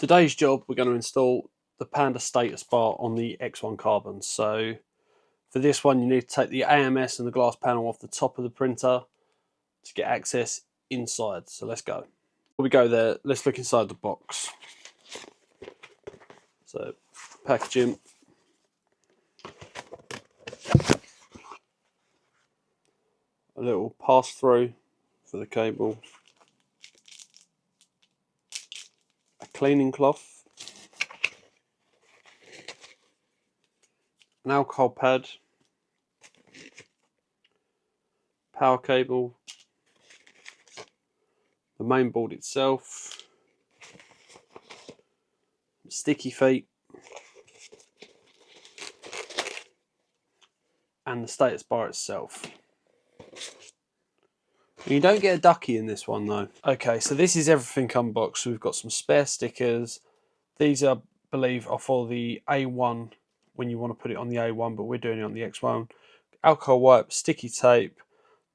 today's job, we're going to install the Panda Status bar on the X1 carbon. So for this one, you need to take the AMS and the glass panel off the top of the printer to get access inside. So let's go. Before we go there, let's look inside the box. So packaging. A little pass through for the cable. A cleaning cloth. An alcohol pad. Power cable. The main board itself. Sticky feet. And the status bar itself. You don't get a ducky in this one though. Okay, so this is everything unboxed. So we've got some spare stickers. These I believe are for the A1 when you want to put it on the A1, but we're doing it on the X1. Alcohol wipe, sticky tape,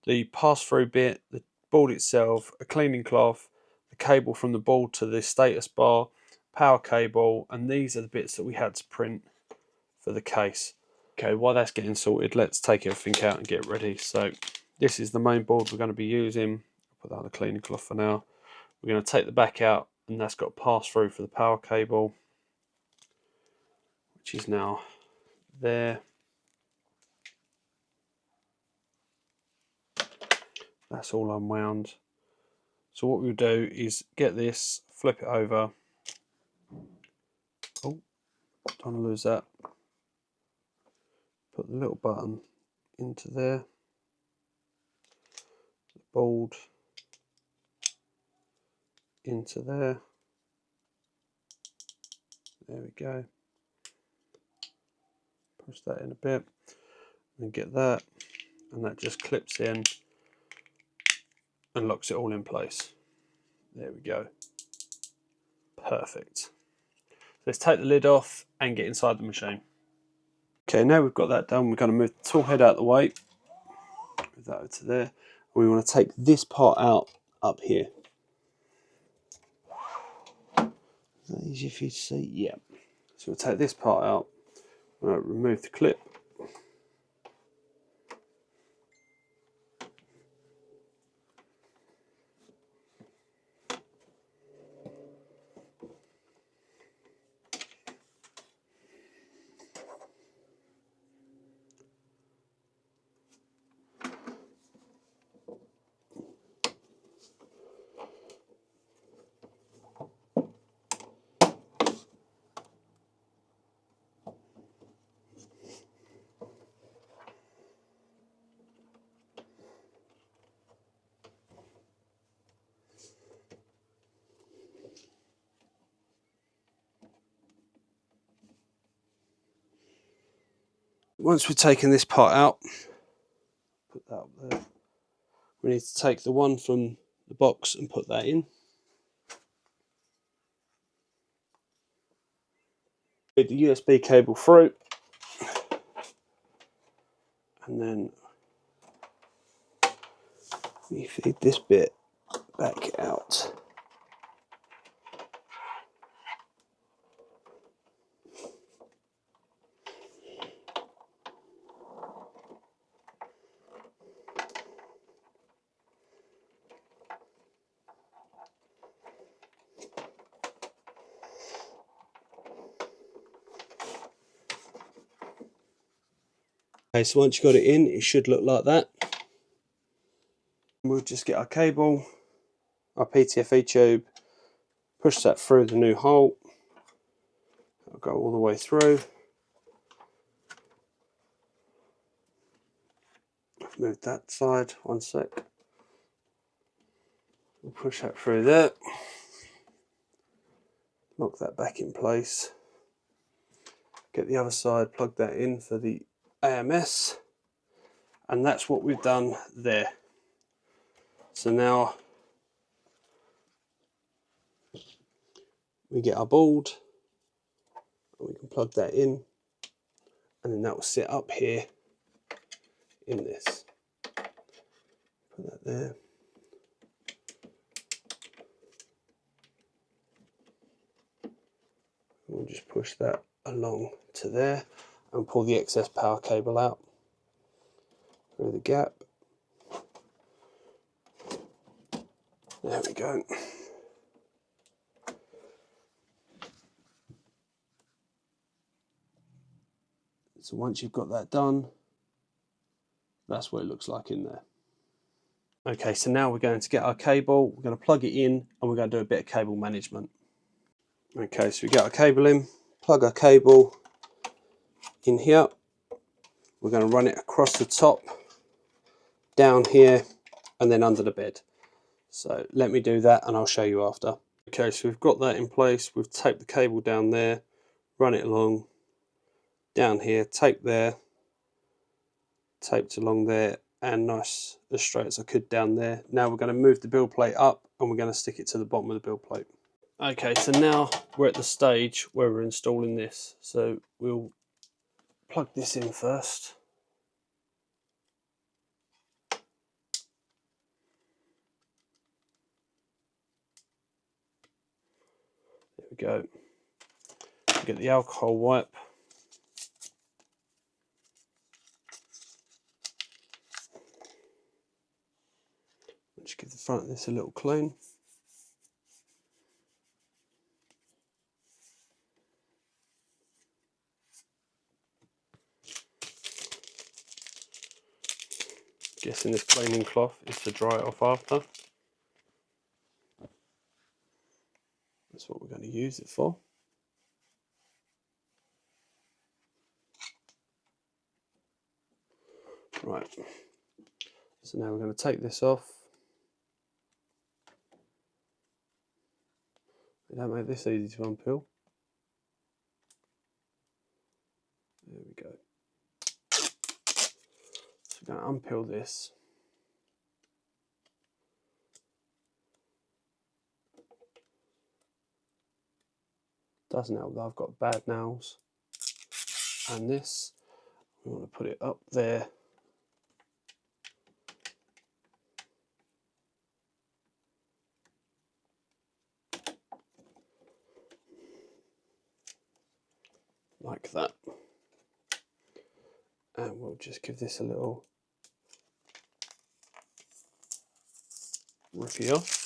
the pass-through bit, the board itself, a cleaning cloth, the cable from the board to the status bar, power cable, and these are the bits that we had to print for the case. Okay, while that's getting sorted, let's take everything out and get ready. So this is the main board we're going to be using. I'll put that on the cleaning cloth for now. We're going to take the back out, and that's got pass through for the power cable, which is now there. That's all unwound. So what we'll do is get this, flip it over. Oh, don't want to lose that. Put the little button into there. The board into there. There we go. Push that in a bit and get that, and that just clips in and locks it all in place. There we go. Perfect. Let's take the lid off and get inside the machine. Okay, now we've got that done, we're going to move the tool head out of the way. Move that over to there. We want to take this part out up here. Is that easy for you to see? Yeah. So we'll take this part out. We'll remove the clip. Once we've taken this part out, put that up there. We need to take the one from the box and put that in. Feed the USB cable through, and then we feed this bit back out. Okay, so once you've got it in, it should look like that. We'll just get our cable, our PTFE tube, push that through the new hole. It'll go all the way through. I've moved that side, one sec. We'll push that through there. Lock that back in place. Get the other side, plug that in for the AMS, and that's what we've done there. So now we get our board, and we can plug that in, and then that will sit up here in this. Put that there. we'll just push that along to there and pull the excess power cable out through the gap. There we go. So once you've got that done, that's what it looks like in there. Okay, so now we're going to get our cable, we're going to plug it in, and we're going to do a bit of cable management. Okay, so we get our cable in, plug our cable in here. We're going to run it across the top, down here, and then under the bed. So let me do that and I'll show you after. Okay, so we've got that in place. We've taped the cable down there, run it along, down here, tape there, taped along there, and nice as straight as I could down there. Now we're going to move the build plate up and we're going to stick it to the bottom of the build plate. Okay, so now we're at the stage where we're installing this. So we'll plug this in first. There we go. Get the alcohol wipe. Just give the front of this a little clean. Guessing this cleaning cloth is to dry it off after. That's what we're going to use it for. Right, so now we're going to take this off. We don't make this easy to unpeel. There we go. So we're going to unpeel this. Doesn't help that I've got bad nails. And this, we want to put it up there. Like that. And we'll just give this a little rippy off.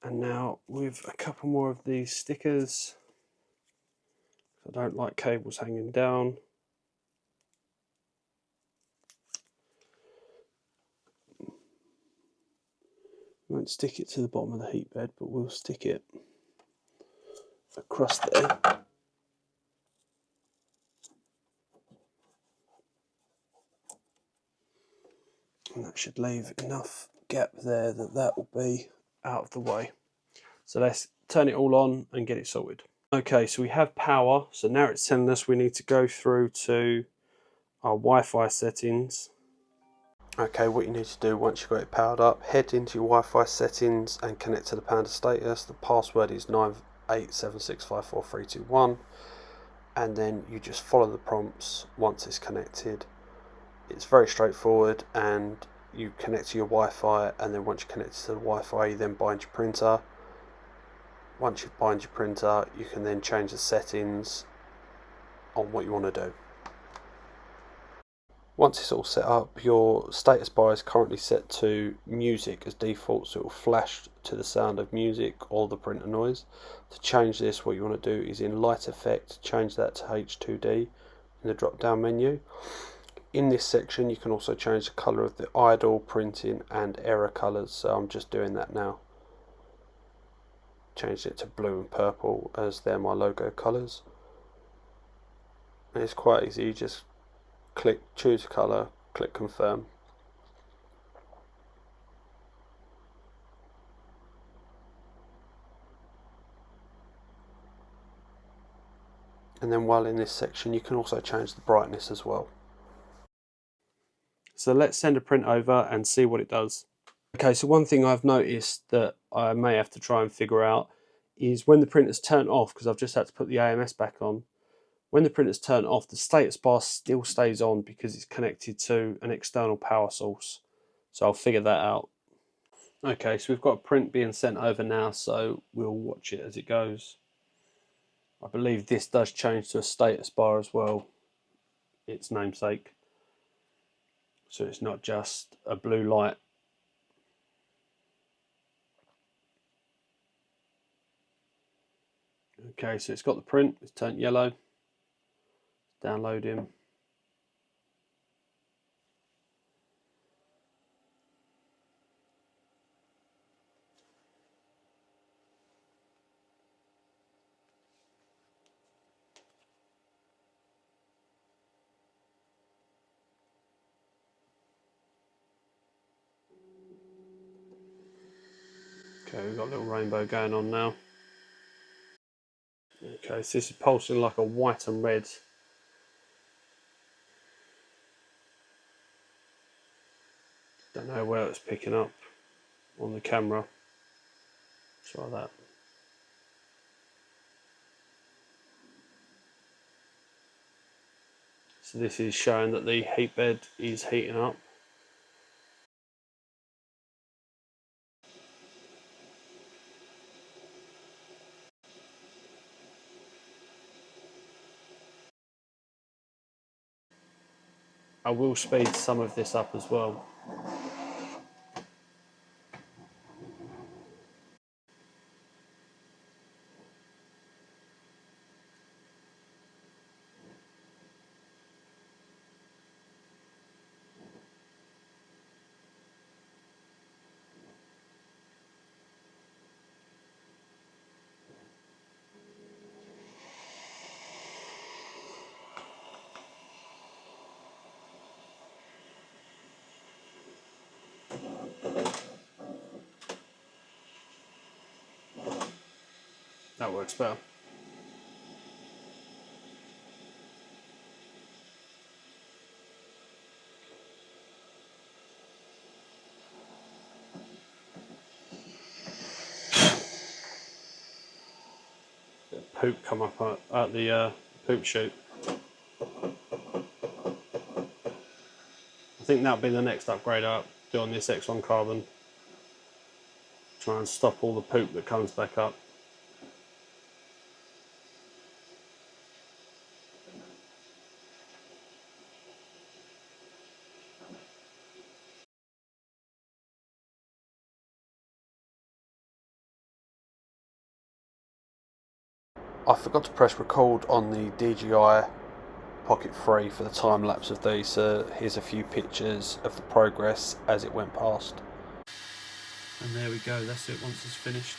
And now with a couple more of these stickers, I don't like cables hanging down. We won't stick it to the bottom of the heat bed, but we'll stick it across there. And that should leave enough gap there that that will be out of the way. So let's turn it all on and get it sorted. Okay, so we have power. So now it's telling us we need to go through to our Wi-Fi settings. Okay, what you need to do once you've got it powered up, head into your Wi-Fi settings and connect to the Panda Status. The password is 987654321, and then you just follow the prompts once it's connected. It's very straightforward, and you connect to your Wi-Fi, and then once you connect to the Wi-Fi, you then bind your printer. Once you bind your printer, you can then change the settings on what you want to do. Once it's all set up, your status bar is currently set to music as default, so it will flash to the sound of music or the printer noise. To change this, what you want to do is in light effect, change that to H2D in the drop down menu. In this section you can also change the colour of the idle, printing and error colours, so I'm just doing that now. Changed it to blue and purple as they're my logo colours. And it's quite easy, you just click choose colour, click confirm. And then while in this section you can also change the brightness as well. So let's send a print over and see what it does. Okay, so one thing I've noticed that I may have to try and figure out is when the printer's turned off, because I've just had to put the AMS back on. When the printer's turned off, the status bar still stays on because it's connected to an external power source. So I'll figure that out. Okay, so we've got a print being sent over now, so we'll watch it as it goes. I believe this does change to a status bar as well, its namesake. So it's not just a blue light. Okay, so it's got the print, it's turned yellow. Download him. Okay, we've got a little rainbow going on now. Okay, so this is pulsing like a white and red. Don't know where it's picking up on the camera. Try that. So this is showing that the heat bed is heating up. I will speed some of this up as well. That works better. Poop come up at the poop chute. I think that'll be the next upgrade up, do on this X1 carbon. Try and stop all the poop that comes back up. I forgot to press record on the DJI Pocket 3 for the time lapse of these, so here's a few pictures of the progress as it went past. And there we go, that's it once it's finished.